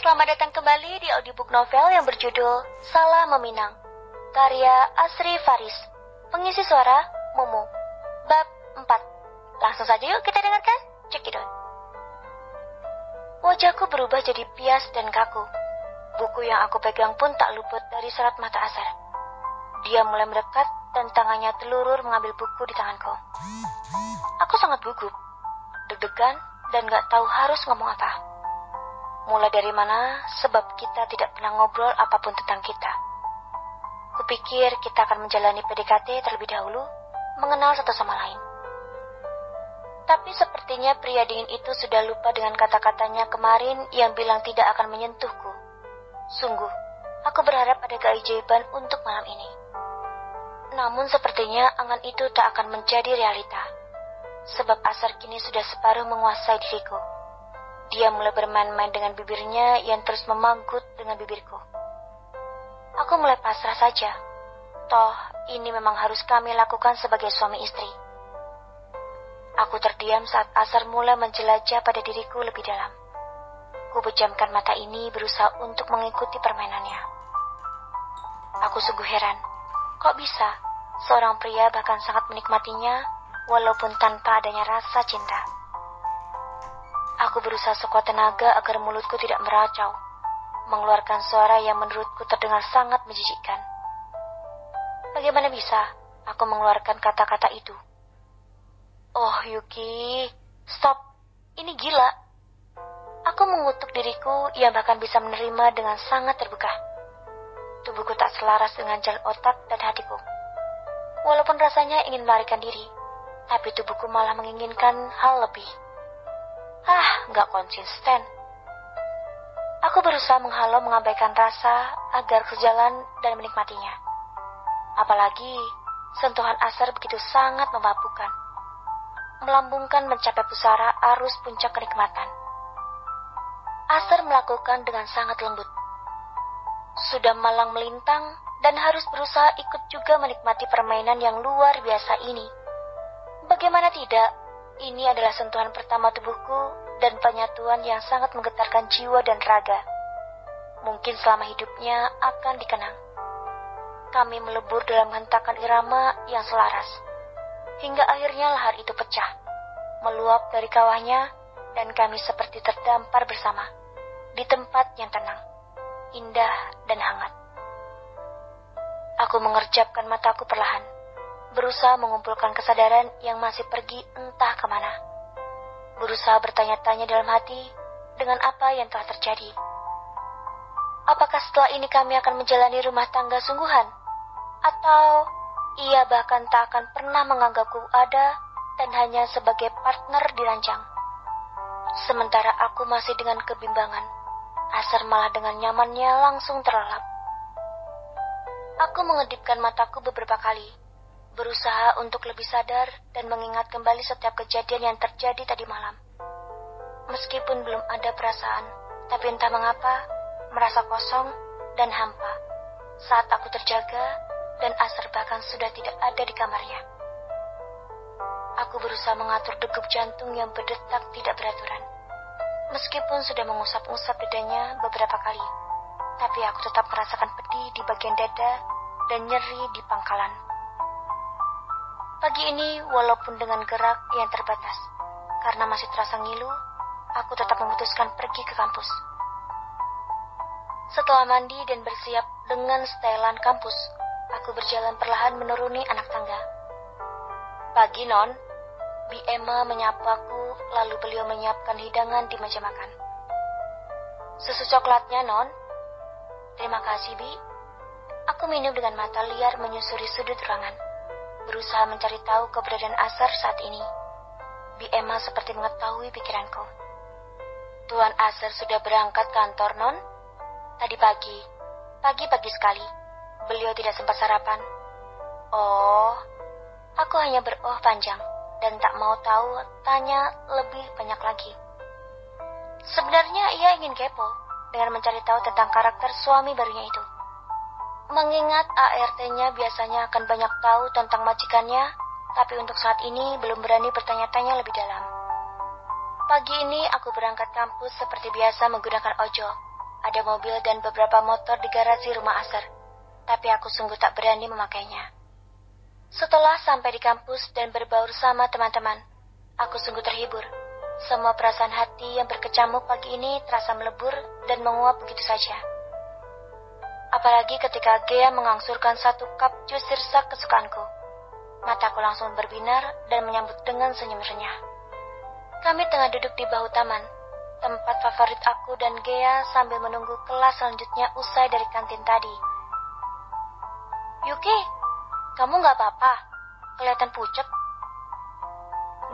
Selamat datang kembali di audiobook novel yang berjudul Salah Meminang, karya Asri Faris. Pengisi suara Momo. Bab 4. Langsung saja yuk kita dengarkan. Cekidot. Wajahku berubah jadi pias dan kaku. Buku yang aku pegang pun tak luput dari serat mata Asar. Dia mulai mendekat dan tangannya telurur mengambil buku di tanganku. Aku sangat gugup, deg-degan dan gak tahu harus ngomong apa. Mulai dari mana, sebab kita tidak pernah ngobrol apapun tentang kita. Kupikir kita akan menjalani PDKT terlebih dahulu, mengenal satu sama lain. Tapi sepertinya pria dingin itu sudah lupa dengan kata-katanya kemarin yang bilang tidak akan menyentuhku. Sungguh, aku berharap ada keajaiban untuk malam ini. Namun sepertinya angan itu tak akan menjadi realita. Sebab Asar kini sudah separuh menguasai diriku. Dia mulai bermain-main dengan bibirnya yang terus memanggut dengan bibirku. Aku mulai pasrah saja. Toh, ini memang harus kami lakukan sebagai suami istri. Aku terdiam saat Asar mulai menjelajah pada diriku lebih dalam. Ku pejamkan mata ini berusaha untuk mengikuti permainannya. Aku sungguh heran. Kok bisa seorang pria bahkan sangat menikmatinya walaupun tanpa adanya rasa cinta? Aku berusaha sekuat tenaga agar mulutku tidak meracau, mengeluarkan suara yang menurutku terdengar sangat menjijikkan. Bagaimana bisa aku mengeluarkan kata-kata itu? Oh Yuki, stop, ini gila. Aku mengutuk diriku yang bahkan bisa menerima dengan sangat terbuka. Tubuhku tak selaras dengan jalan otak dan hatiku. Walaupun rasanya ingin melarikan diri, tapi tubuhku malah menginginkan hal lebih. Gak konsisten. Aku berusaha menghalau mengabaikan rasa agar sejalan dan menikmatinya. Apalagi sentuhan Asar begitu sangat memabukkan, melambungkan mencapai pusara arus puncak kenikmatan. Asar melakukan dengan sangat lembut. Sudah malang melintang dan harus berusaha ikut juga menikmati permainan yang luar biasa ini. Bagaimana tidak, ini adalah sentuhan pertama tubuhku dan penyatuan yang sangat menggetarkan jiwa dan raga. Mungkin selama hidupnya akan dikenang. Kami melebur dalam hentakan irama yang selaras, hingga akhirnya lahar itu pecah, meluap dari kawahnya, dan kami seperti terdampar bersama, di tempat yang tenang, indah dan hangat. Aku mengerjapkan mataku perlahan, berusaha mengumpulkan kesadaran yang masih pergi entah kemana. Berusaha bertanya-tanya dalam hati dengan apa yang telah terjadi. Apakah setelah ini kami akan menjalani rumah tangga sungguhan? Atau ia bahkan tak akan pernah menganggapku ada dan hanya sebagai partner dirancang? Sementara aku masih dengan kebimbangan, Asar malah dengan nyamannya langsung terlelap. Aku mengedipkan mataku beberapa kali, berusaha untuk lebih sadar dan mengingat kembali setiap kejadian yang terjadi tadi malam. Meskipun belum ada perasaan, tapi entah mengapa, merasa kosong dan hampa saat aku terjaga dan Asar bahkan sudah tidak ada di kamarnya. Aku berusaha mengatur degup jantung yang berdetak tidak beraturan. Meskipun sudah mengusap-usap dadanya beberapa kali, tapi aku tetap merasakan pedih di bagian dada dan nyeri di pangkalan. Pagi ini, walaupun dengan gerak yang terbatas, karena masih terasa ngilu, aku tetap memutuskan pergi ke kampus. Setelah mandi dan bersiap dengan setelan kampus, aku berjalan perlahan menuruni anak tangga. Pagi, Non. Bi Emma menyapaku, lalu beliau menyiapkan hidangan di meja makan. Susu coklatnya, Non. Terima kasih, Bi. Aku minum dengan mata liar menyusuri sudut ruangan, berusaha mencari tahu keberadaan Asar saat ini. Bi Emma seperti mengetahui pikiranku. Tuan Asar sudah berangkat kantor, Non? Tadi pagi sekali. Beliau tidak sempat sarapan. Oh, aku hanya beroh panjang dan tak mau tahu tanya lebih banyak lagi. Sebenarnya ia ingin kepo dengan mencari tahu tentang karakter suami barunya itu. Mengingat ART-nya biasanya akan banyak tahu tentang majikannya, tapi untuk saat ini belum berani bertanya-tanya lebih dalam. Pagi ini aku berangkat kampus seperti biasa menggunakan ojol. Ada mobil dan beberapa motor di garasi rumah Asar, tapi aku sungguh tak berani memakainya. Setelah sampai di kampus dan berbaur sama teman-teman, aku sungguh terhibur. Semua perasaan hati yang berkecamuk pagi ini terasa melebur dan menguap begitu saja. Apalagi ketika Gea mengangsurkan satu cup jus sirsak kesukaanku. Mataku langsung berbinar dan menyambut dengan senyum renyah. Kami tengah duduk di bahu taman, tempat favorit aku dan Gea sambil menunggu kelas selanjutnya usai dari kantin tadi. Yuki, kamu gak apa-apa? Kelihatan pucet.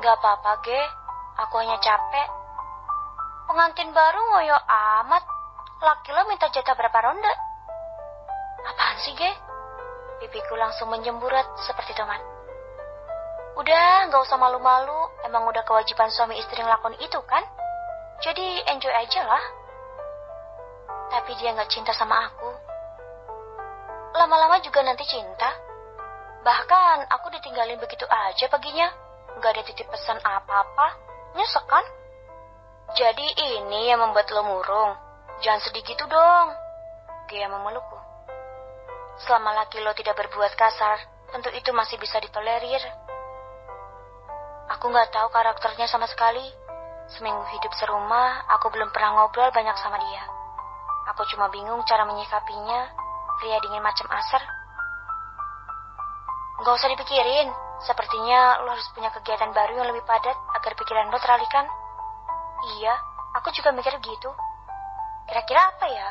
Gak apa-apa, Ge. Aku hanya capek. Pengantin baru ngoyo amat. Laki lo minta jatah berapa ronde? Apaan sih, Ge? Pipiku langsung menjemburat seperti tomat. Udah, gak usah malu-malu. Emang udah kewajiban suami istri ngelakon itu, kan? Jadi enjoy aja lah. Tapi dia gak cinta sama aku. Lama-lama juga nanti cinta. Bahkan aku ditinggalin begitu aja paginya. Gak ada titip pesan apa-apa. Nyesek kan? Jadi ini yang membuat lo murung. Jangan sedih gitu dong. Dia memelukku. Selama laki lo tidak berbuat kasar, tentu itu masih bisa ditolerir. Aku gak tahu karakternya sama sekali. Seminggu hidup serumah, aku belum pernah ngobrol banyak sama dia. Aku cuma bingung cara menyikapinya. Pria dingin macam Asar. Gak usah dipikirin. Sepertinya lo harus punya kegiatan baru yang lebih padat agar pikiran lo teralihkan. Iya, aku juga mikir gitu. Kira-kira apa ya?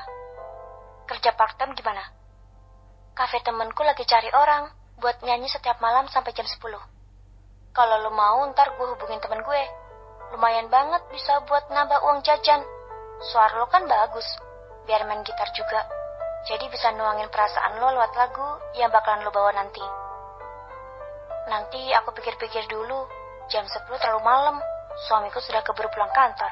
Kerja part-time gimana? Kafe temenku lagi cari orang buat nyanyi setiap malam sampai jam 10. Kalau lo mau, ntar gue hubungin temen gue. Lumayan banget bisa buat nambah uang jajan. Suara lo kan bagus, biar main gitar juga. Jadi bisa nuangin perasaan lo lewat lagu yang bakalan lo bawa nanti. Nanti aku pikir-pikir dulu, jam 10 terlalu malam, suamiku sudah keburu pulang kantor.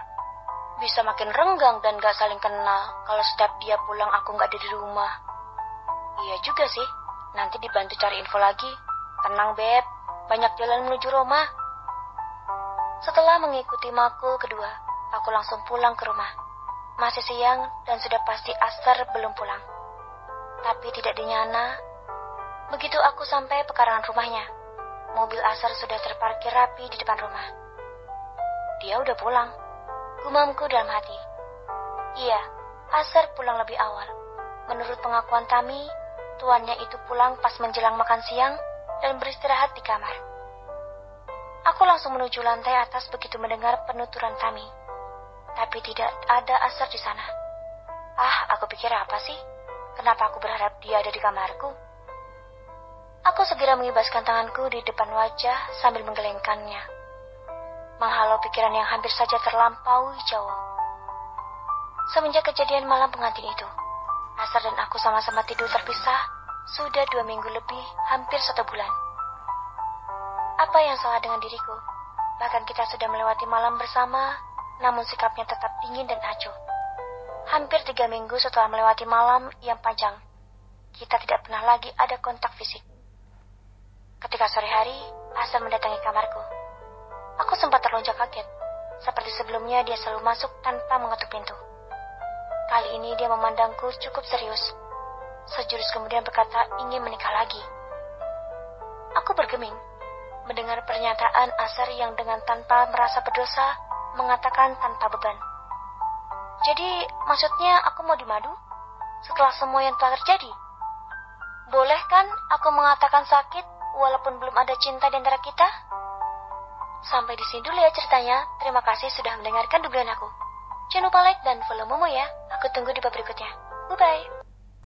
Bisa makin renggang dan gak saling kenal kalau setiap dia pulang aku gak ada di rumah. Iya juga sih, nanti dibantu cari info lagi. Tenang Beb, banyak jalan menuju Roma. Setelah mengikuti makul kedua, aku langsung pulang ke rumah. Masih siang dan sudah pasti Asar belum pulang. Tapi tidak dinyana, begitu aku sampai pekarangan rumahnya, mobil Asar sudah terparkir rapi di depan rumah. Dia udah pulang, gumamku dalam hati. Iya, Asar pulang lebih awal. Menurut pengakuan Tami, tuannya itu pulang pas menjelang makan siang dan beristirahat di kamar. Aku langsung menuju lantai atas begitu mendengar penuturan Tami. Tapi tidak ada Asar di sana. Aku pikir apa sih? Kenapa aku berharap dia ada di kamarku? Aku segera mengibaskan tanganku di depan wajah sambil menggelengkannya, menghalau pikiran yang hampir saja terlampaui jauh. Semenjak kejadian malam pengantin itu, Asar dan aku sama-sama tidur terpisah sudah 2 minggu lebih, hampir 1 bulan. Apa yang salah dengan diriku? Bahkan kita sudah melewati malam bersama, namun sikapnya tetap dingin dan acuh. Hampir 3 minggu setelah melewati malam yang panjang, kita tidak pernah lagi ada kontak fisik. Ketika sore hari, Asar mendatangi kamarku. Aku sempat terlonjak kaget. Seperti sebelumnya, dia selalu masuk tanpa mengetuk pintu. Kali ini dia memandangku cukup serius. Sejurus kemudian berkata ingin menikah lagi. Aku bergeming mendengar pernyataan Asar yang dengan tanpa merasa berdosa mengatakan tanpa beban. Jadi maksudnya aku mau dimadu setelah semua yang telah terjadi? Boleh kan aku mengatakan sakit walaupun belum ada cinta di antara kita? Sampai di sini dulu ya ceritanya. Terima kasih sudah mendengarkan dugaan aku. Jangan lupa like dan follow Momo ya. Aku tunggu di bab berikutnya. Bye-bye.